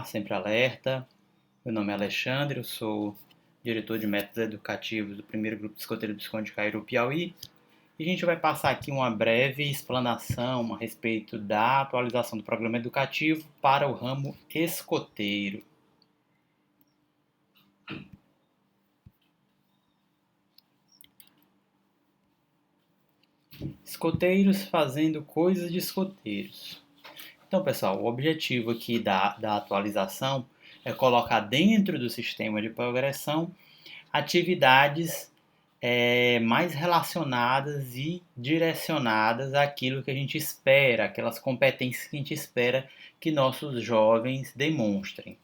Sempre alerta. Meu nome é Alexandre, eu sou diretor de métodos educativos do primeiro grupo de escoteiro do Visconde de Cairu, Piauí. E a gente vai passar aqui uma breve explanação a respeito da atualização do programa educativo para o ramo escoteiro. Escoteiros fazendo coisas de escoteiros. Então, pessoal, o objetivo aqui da atualização é colocar dentro do sistema de progressão atividades mais relacionadas e direcionadas àquilo que a gente espera, aquelas competências que a gente espera que nossos jovens demonstrem.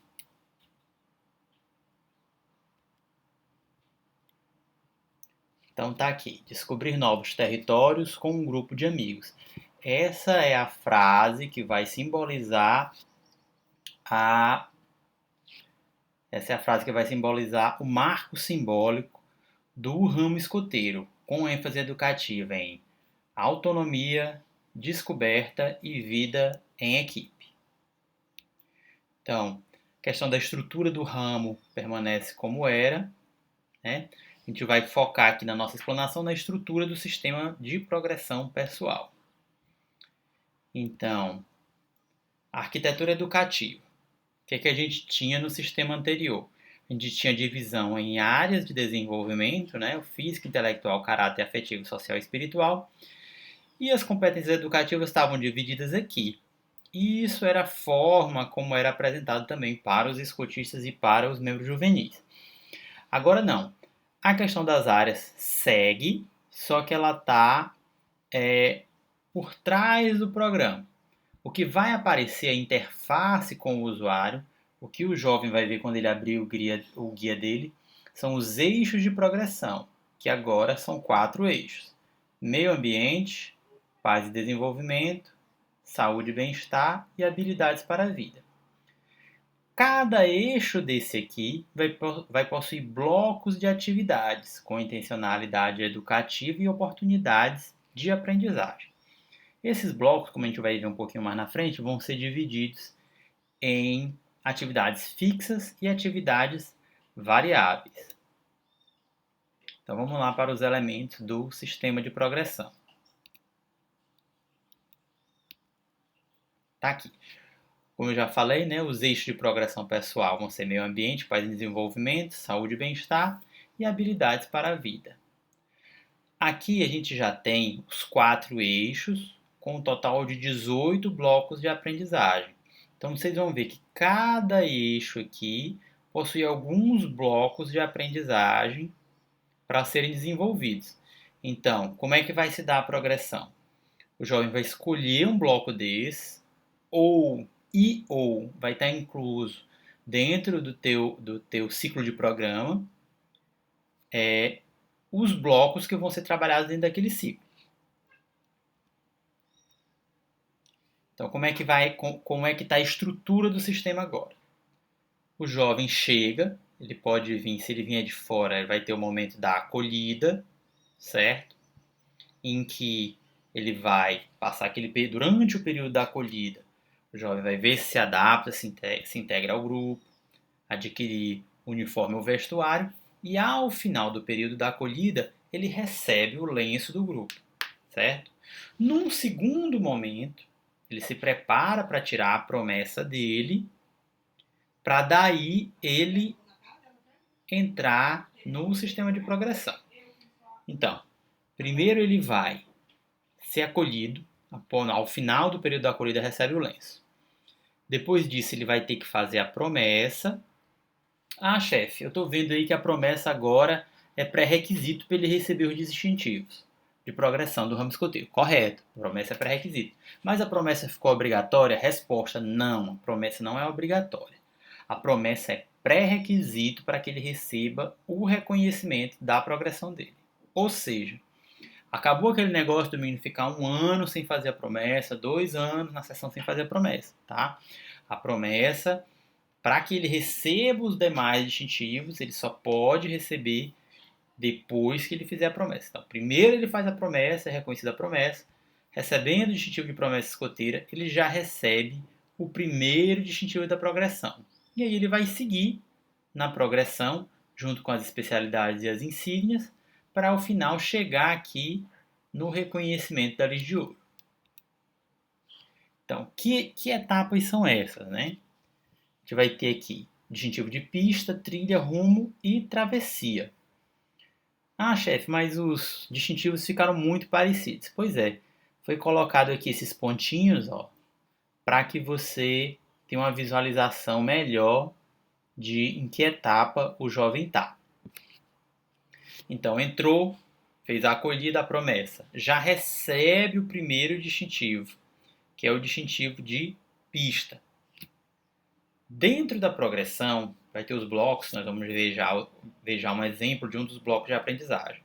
Então tá aqui, descobrir novos territórios com um grupo de amigos. Essa é a frase que vai simbolizar o marco simbólico do ramo escoteiro, com ênfase educativa em autonomia, descoberta e vida em equipe. Então, a questão da estrutura do ramo permanece como era, né? A gente vai focar aqui na nossa explanação na estrutura do sistema de progressão pessoal. Então, a arquitetura educativa. O que a gente tinha no sistema anterior? A gente tinha divisão em áreas de desenvolvimento, né? O físico, intelectual, caráter, afetivo, social e espiritual. E as competências educativas estavam divididas aqui. E isso era a forma como era apresentado também para os escotistas e para os membros juvenis. Agora não. A questão das áreas segue, só que ela está por trás do programa. O que vai aparecer é a interface com o usuário, o que o jovem vai ver quando ele abrir o guia dele, são os eixos de progressão, que agora são 4 eixos: meio ambiente, paz e desenvolvimento, saúde e bem-estar e habilidades para a vida. Cada eixo desse aqui vai possuir blocos de atividades com intencionalidade educativa e oportunidades de aprendizagem. Esses blocos, como a gente vai ver um pouquinho mais na frente, vão ser divididos em atividades fixas e atividades variáveis. Então vamos lá para os elementos do sistema de progressão. Está aqui. Como eu já falei, né, os eixos de progressão pessoal vão ser meio ambiente, paz e desenvolvimento, saúde e bem-estar e habilidades para a vida. Aqui a gente já tem os 4 eixos, com um total de 18 blocos de aprendizagem. Então vocês vão ver que cada eixo aqui possui alguns blocos de aprendizagem para serem desenvolvidos. Então, como é que vai se dar a progressão? O jovem vai escolher um bloco desse, ou vai estar incluso dentro do teu ciclo de programa os blocos que vão ser trabalhados dentro daquele ciclo. Então, como é que está a estrutura do sistema agora? O jovem chega, ele pode vir, se ele vier de fora, ele vai ter o momento da acolhida, certo? Em que ele vai passar durante o período da acolhida, o jovem vai ver se adapta, se integra ao grupo, adquirir uniforme ou vestuário, e ao final do período da acolhida, ele recebe o lenço do grupo, certo? Num segundo momento, ele se prepara para tirar a promessa dele, para daí ele entrar no sistema de progressão. Então, primeiro ele vai ser acolhido, ao final do período da acolhida recebe o lenço. Depois disso ele vai ter que fazer a promessa. Ah, chefe, eu estou vendo aí que a promessa agora é pré-requisito para ele receber os distintivos de progressão do ramo escoteiro. Correto, a promessa é pré-requisito. Mas a promessa ficou obrigatória? Resposta, não, a promessa não é obrigatória. A promessa é pré-requisito para que ele receba o reconhecimento da progressão dele. Ou seja, acabou aquele negócio do menino ficar 1 ano sem fazer a promessa, 2 anos na sessão sem fazer a promessa, tá? A promessa, para que ele receba os demais distintivos, ele só pode receber depois que ele fizer a promessa. Então, primeiro ele faz a promessa, é reconhecida a promessa, recebendo o distintivo de promessa escoteira, ele já recebe o primeiro distintivo da progressão. E aí ele vai seguir na progressão, junto com as especialidades e as insígnias, para ao final chegar aqui no reconhecimento da lista de ouro. Então, que etapas são essas, né? A gente vai ter aqui distintivo de pista, trilha, rumo e travessia. Ah, chefe, mas os distintivos ficaram muito parecidos. Pois é, foi colocado aqui esses pontinhos, ó, para que você tenha uma visualização melhor de em que etapa o jovem está. Então, entrou, fez a acolhida, a promessa, já recebe o primeiro distintivo, que é o distintivo de pista. Dentro da progressão, vai ter os blocos, nós vamos ver já um exemplo de um dos blocos de aprendizagem.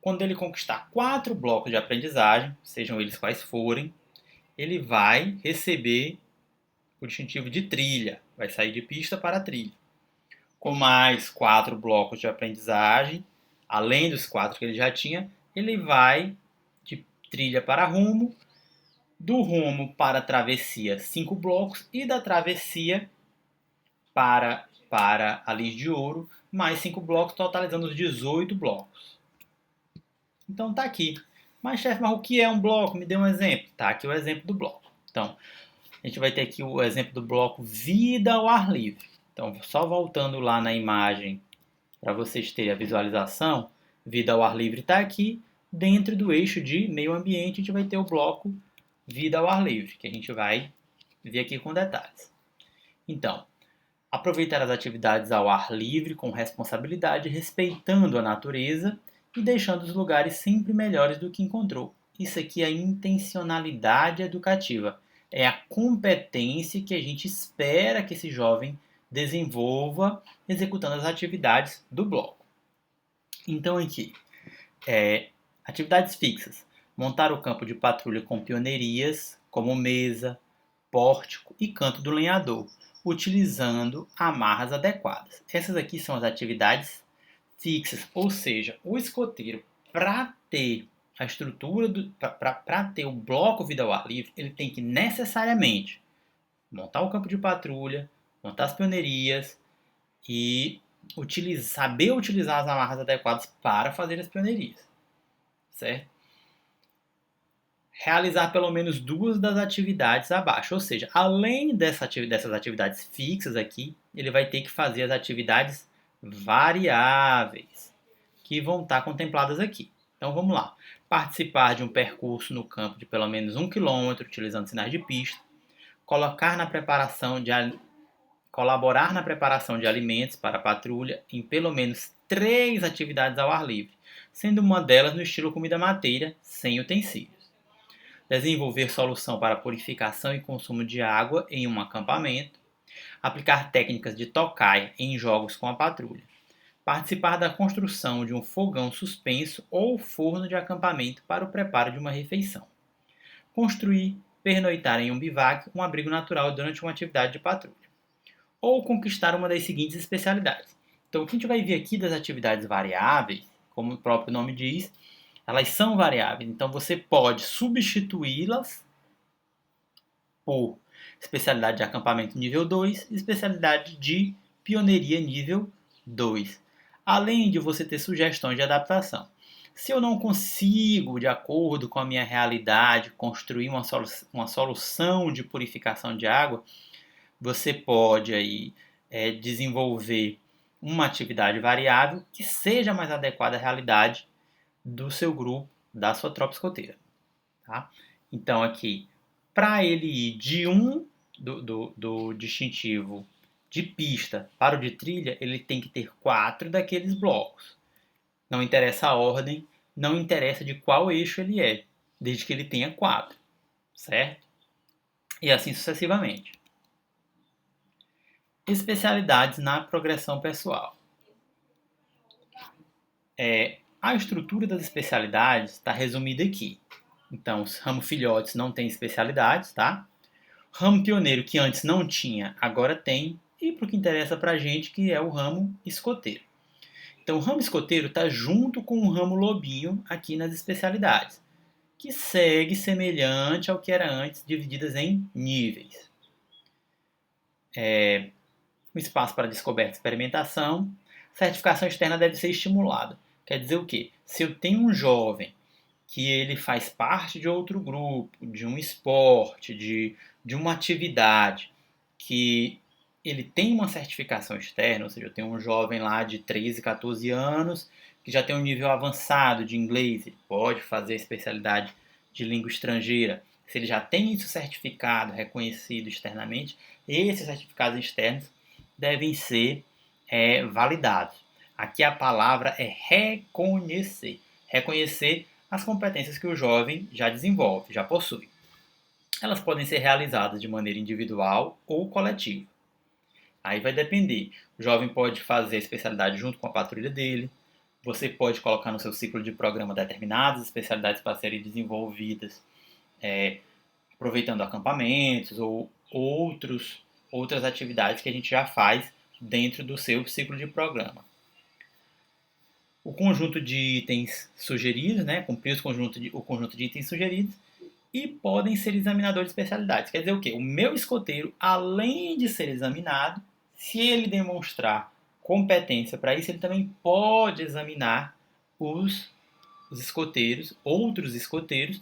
Quando ele conquistar 4 blocos de aprendizagem, sejam eles quais forem, ele vai receber o distintivo de trilha, vai sair de pista para trilha. Com mais 4 blocos de aprendizagem, além dos 4 que ele já tinha, ele vai de trilha para rumo, do rumo para a travessia 5 blocos e da travessia para a lista de ouro mais 5 blocos, totalizando os 18 blocos. Então tá aqui. Mas chefe, mas o que é um bloco? Me dê um exemplo. Tá aqui o exemplo do bloco. Então, a gente vai ter aqui o exemplo do bloco vida ao ar livre. Então, só voltando lá na imagem para vocês terem a visualização, vida ao ar livre está aqui. Dentro do eixo de meio ambiente, a gente vai ter o bloco vida ao ar livre, que a gente vai ver aqui com detalhes. Então, aproveitar as atividades ao ar livre com responsabilidade, respeitando a natureza e deixando os lugares sempre melhores do que encontrou. Isso aqui é a intencionalidade educativa. É a competência que a gente espera que esse jovem desenvolva executando as atividades do bloco. Então aqui, atividades fixas. Montar o campo de patrulha com pioneirias, como mesa, pórtico e canto do lenhador, utilizando amarras adequadas. Essas aqui são as atividades fixas, ou seja, o escoteiro, para ter a estrutura, para ter o bloco vida ao ar livre, ele tem que necessariamente montar o campo de patrulha, montar as pioneirias e saber utilizar as amarras adequadas para fazer as pioneirias, certo? Realizar pelo menos 2 das atividades abaixo, ou seja, além dessas atividades fixas aqui, ele vai ter que fazer as atividades variáveis, que vão estar contempladas aqui. Então vamos lá. Participar de um percurso no campo de pelo menos 1 km, utilizando sinais de pista. Colaborar na preparação de alimentos para a patrulha em pelo menos 3 atividades ao ar livre, sendo uma delas no estilo comida mateira, sem utensílios. Desenvolver solução para purificação e consumo de água em um acampamento. Aplicar técnicas de tocaia em jogos com a patrulha. Participar da construção de um fogão suspenso ou forno de acampamento para o preparo de uma refeição. Construir, pernoitar em um bivac, um abrigo natural durante uma atividade de patrulha. Ou conquistar uma das seguintes especialidades. Então, o que a gente vai ver aqui das atividades variáveis, como o próprio nome diz, elas são variáveis. Então, você pode substituí-las por especialidade de acampamento nível 2 e especialidade de pioneiria nível 2. Além de você ter sugestões de adaptação. Se eu não consigo, de acordo com a minha realidade, construir uma solução de purificação de água, você pode aí desenvolver uma atividade variável que seja mais adequada à realidade do seu grupo, da sua tropa escoteira. Tá? Então aqui, para ele ir de do distintivo de pista para o de trilha, ele tem que ter 4 daqueles blocos. Não interessa a ordem, não interessa de qual eixo ele é, desde que ele tenha 4, certo? E assim sucessivamente. Especialidades na progressão pessoal. A estrutura das especialidades está resumida aqui. Então, os ramo filhotes não tem especialidades, tá? Ramo pioneiro, que antes não tinha, agora tem. E para o que interessa para a gente, que é o ramo escoteiro. Então, o ramo escoteiro está junto com o ramo lobinho aqui nas especialidades, que segue semelhante ao que era antes, divididas em níveis. um espaço para descoberta e experimentação. Certificação externa deve ser estimulada. Quer dizer o quê? Se eu tenho um jovem que ele faz parte de outro grupo, de um esporte, de uma atividade, que ele tem uma certificação externa, ou seja, eu tenho um jovem lá de 13, 14 anos, que já tem um nível avançado de inglês, ele pode fazer a especialidade de língua estrangeira. Se ele já tem isso certificado, reconhecido externamente, esses certificados externos devem ser validados. Aqui a palavra é reconhecer. Reconhecer as competências que o jovem já desenvolve, já possui. Elas podem ser realizadas de maneira individual ou coletiva. Aí vai depender. O jovem pode fazer a especialidade junto com a patrulha dele. Você pode colocar no seu ciclo de programa determinadas especialidades para serem desenvolvidas, aproveitando acampamentos ou outras atividades que a gente já faz dentro do seu ciclo de programa. O conjunto de itens sugeridos, cumprir o conjunto de itens sugeridos, e podem ser examinadores de especialidades. Quer dizer o quê? O meu escoteiro, além de ser examinado, se ele demonstrar competência para isso, ele também pode examinar os escoteiros, outros escoteiros,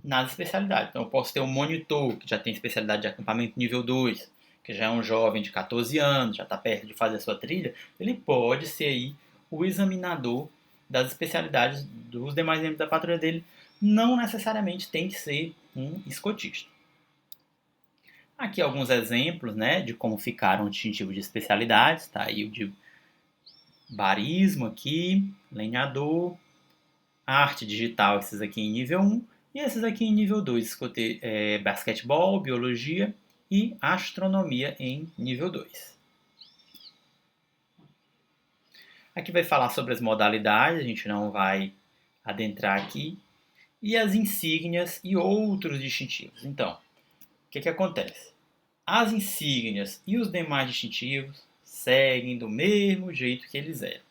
nas especialidades. Então, eu posso ter um monitor, que já tem especialidade de acampamento nível 2, que já é um jovem de 14 anos, já está perto de fazer a sua trilha, ele pode ser aí o examinador das especialidades dos demais membros da patrulha dele. Não necessariamente tem que ser um escotista. Aqui alguns exemplos, de como ficaram o distintivo de especialidades. Tá aí o de barismo aqui, lenhador, arte digital, esses aqui em nível 1, e esses aqui em nível 2, basquetebol, biologia e astronomia em nível 2. Aqui vai falar sobre as modalidades, a gente não vai adentrar aqui, e as insígnias e outros distintivos. Então, o que acontece? As insígnias e os demais distintivos seguem do mesmo jeito que eles eram.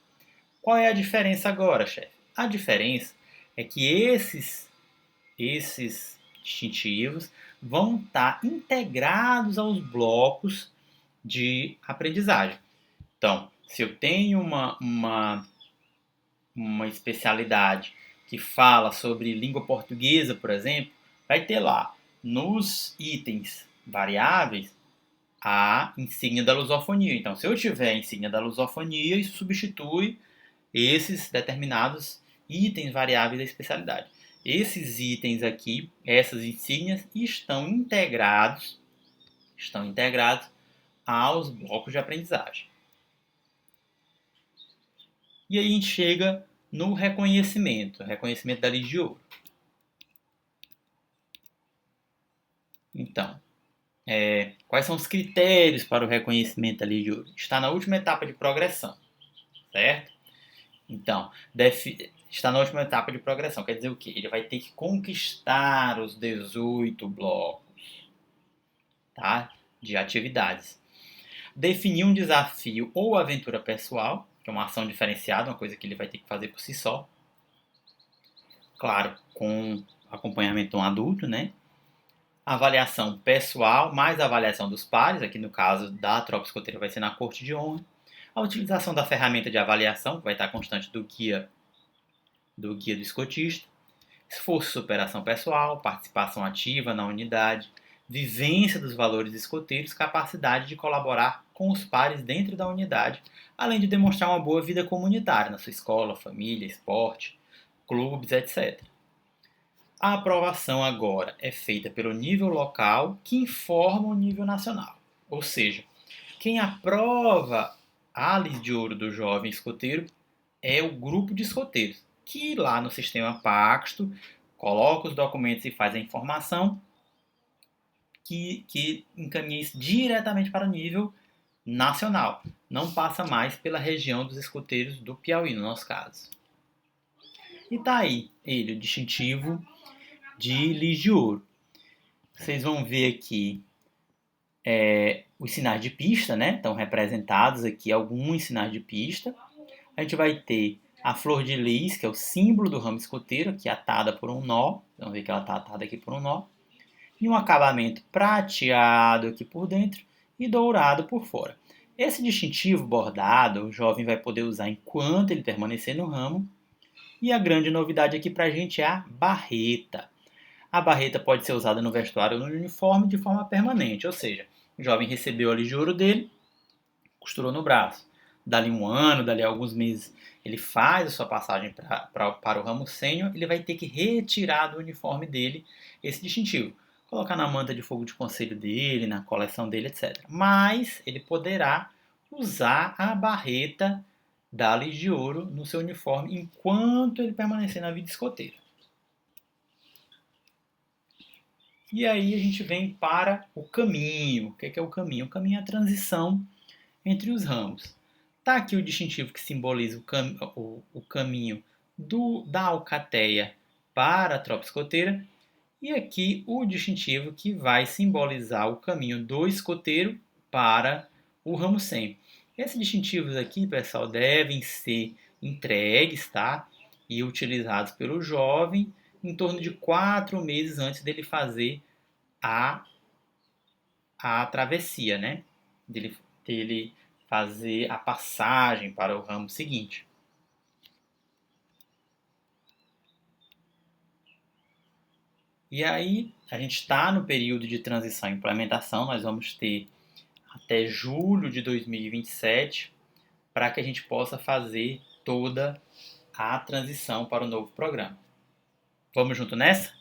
Qual é a diferença agora, chefe? A diferença é que esses distintivos vão estar integrados aos blocos de aprendizagem. Então, se eu tenho uma especialidade que fala sobre língua portuguesa, por exemplo, vai ter lá nos itens variáveis a insígnia da lusofonia. Então, se eu tiver a insígnia da lusofonia, isso substitui esses determinados itens variáveis da especialidade. Esses itens aqui, essas insígnias, estão integrados aos blocos de aprendizagem. E aí a gente chega no reconhecimento da lei de ouro. Então, quais são os critérios para o reconhecimento da lei de ouro? Está na última etapa de progressão, certo? Então, está na última etapa de progressão, quer dizer o quê? Ele vai ter que conquistar os 18 blocos, tá? De atividades. Definir um desafio ou aventura pessoal, que é uma ação diferenciada, uma coisa que ele vai ter que fazer por si só. Claro, com acompanhamento de um adulto, Avaliação pessoal, mais a avaliação dos pares, aqui no caso da tropa escoteira vai ser na corte de honra. A utilização da ferramenta de avaliação, que vai estar constante do guia do escotista. Esforço e superação pessoal, participação ativa na unidade, vivência dos valores escoteiros, capacidade de colaborar com os pares dentro da unidade, além de demonstrar uma boa vida comunitária na sua escola, família, esporte, clubes, etc. A aprovação agora é feita pelo nível local, que informa o nível nacional. Ou seja, quem aprova a lei de ouro do jovem escoteiro é o grupo de escoteiros, que lá no sistema Paxto coloca os documentos e faz a informação que encaminha isso diretamente para o nível nacional. Não passa mais pela região dos escoteiros do Piauí, no nosso caso. E tá aí ele, o distintivo de lei de ouro. Vocês vão ver aqui os sinais de pista, Estão representados aqui alguns sinais de pista. A gente vai ter a flor de lis, que é o símbolo do ramo escoteiro, aqui atada por um nó. Vamos ver que ela está atada aqui por um nó. E um acabamento prateado aqui por dentro. e dourado por fora. Esse distintivo bordado o jovem vai poder usar enquanto ele permanecer no ramo. E a grande novidade aqui para a gente é a barreta. A barreta pode ser usada no vestuário ou no uniforme de forma permanente, ou seja, o jovem recebeu a lei de ouro dele, costurou no braço. Dali um ano, dali alguns meses, ele faz a sua passagem para o ramo sênior, ele vai ter que retirar do uniforme dele esse distintivo. Colocar na manta de fogo de conselho dele, na coleção dele, etc. Mas ele poderá usar a barreta da lei de ouro no seu uniforme enquanto ele permanecer na vida escoteira. E aí a gente vem para o caminho. O que é o caminho? O caminho é a transição entre os ramos. Está aqui o distintivo que simboliza o caminho da alcateia para a tropa escoteira. E aqui o distintivo que vai simbolizar o caminho do escoteiro para o ramo sênior. Esses distintivos aqui, pessoal, devem ser entregues, tá? E utilizados pelo jovem em torno de 4 meses antes dele fazer a, a travessia, né? Dele fazer a passagem para o ramo seguinte. E aí, a gente está no período de transição e implementação, nós vamos ter até julho de 2027 para que a gente possa fazer toda a transição para o novo programa. Vamos junto nessa?